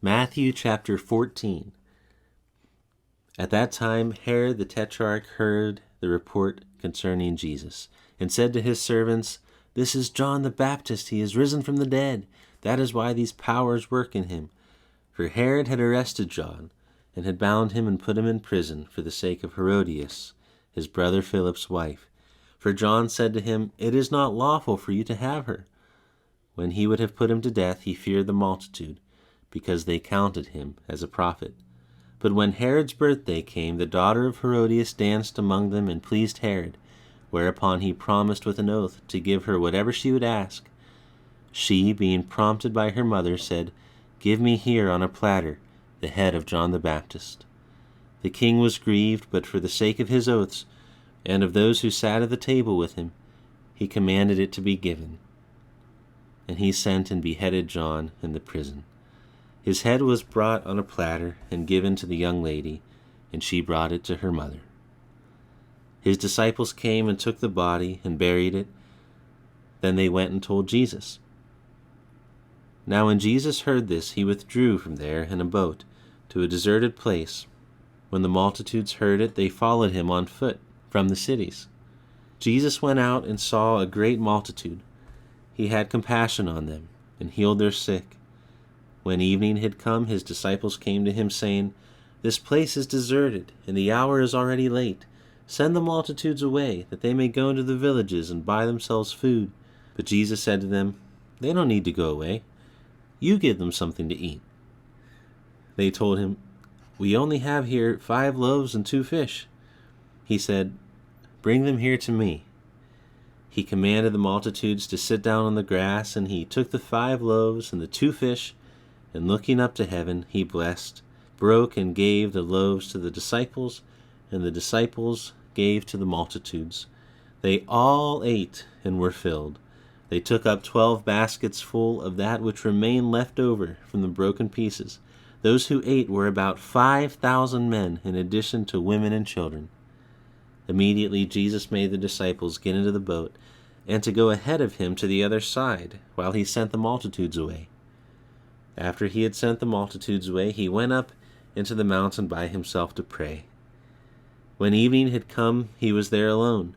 Matthew chapter 14. At that time Herod the Tetrarch heard the report concerning Jesus, and said to his servants, "This is John the Baptist. He is risen from the dead. That is why these powers work in him." For Herod had arrested John, and had bound him and put him in prison for the sake of Herodias, his brother Philip's wife. For John said to him, "It is not lawful for you to have her." When he would have put him to death, he feared the multitude, because they counted him as a prophet. But when Herod's birthday came, the daughter of Herodias danced among them and pleased Herod, whereupon he promised with an oath to give her whatever she would ask. She, being prompted by her mother, said, "Give me here on a platter the head of John the Baptist." The king was grieved, but for the sake of his oaths, and of those who sat at the table with him, he commanded it to be given. And he sent and beheaded John in the prison. His head was brought on a platter and given to the young lady, and she brought it to her mother. His disciples came and took the body and buried it. Then they went and told Jesus. Now when Jesus heard this, he withdrew from there in a boat to a deserted place. When the multitudes heard it, they followed him on foot from the cities. Jesus went out and saw a great multitude. He had compassion on them and healed their sick. When evening had come, his disciples came to him, saying, "This place is deserted, and the hour is already late. Send the multitudes away, that they may go into the villages and buy themselves food." But Jesus said to them, "They don't need to go away. You give them something to eat." They told him, "We only have here 5 loaves and 2 fish." He said, "Bring them here to me." He commanded the multitudes to sit down on the grass, and he took the 5 loaves and the 2 fish, and looking up to heaven, he blessed, broke, and gave the loaves to the disciples, and the disciples gave to the multitudes. They all ate and were filled. They took up 12 baskets full of that which remained left over from the broken pieces. Those who ate were about 5,000 men, in addition to women and children. Immediately Jesus made the disciples get into the boat, and to go ahead of him to the other side, while he sent the multitudes away. After he had sent the multitudes away, he went up into the mountain by himself to pray. When evening had come, he was there alone.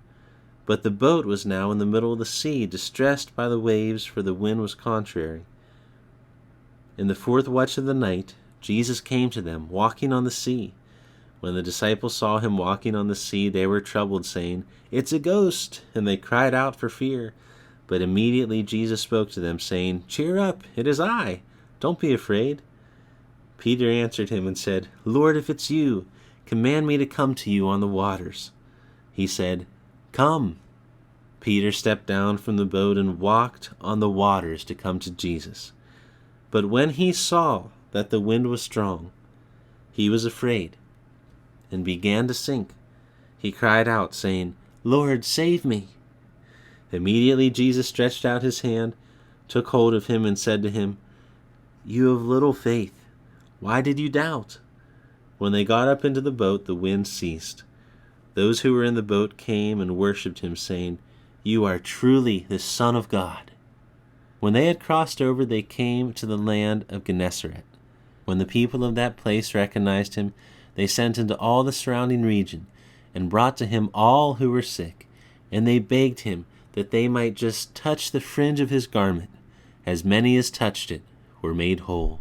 But the boat was now in the middle of the sea, distressed by the waves, for the wind was contrary. In the 4th watch of the night, Jesus came to them, walking on the sea. When the disciples saw him walking on the sea, they were troubled, saying, "It's a ghost!" And they cried out for fear. But immediately Jesus spoke to them, saying, "Cheer up, it is I. Don't be afraid." Peter answered him and said, "Lord, if it's you, command me to come to you on the waters." He said, "Come." Peter stepped down from the boat and walked on the waters to come to Jesus. But when he saw that the wind was strong, he was afraid and began to sink. He cried out, saying, "Lord, save me." Immediately Jesus stretched out his hand, took hold of him, and said to him, "You of little faith, why did you doubt?" When they got up into the boat, the wind ceased. Those who were in the boat came and worshipped him, saying, "You are truly the Son of God." When they had crossed over, they came to the land of Gennesaret. When the people of that place recognized him, they sent into all the surrounding region and brought to him all who were sick, and they begged him that they might just touch the fringe of his garment. As many as touched it were made whole.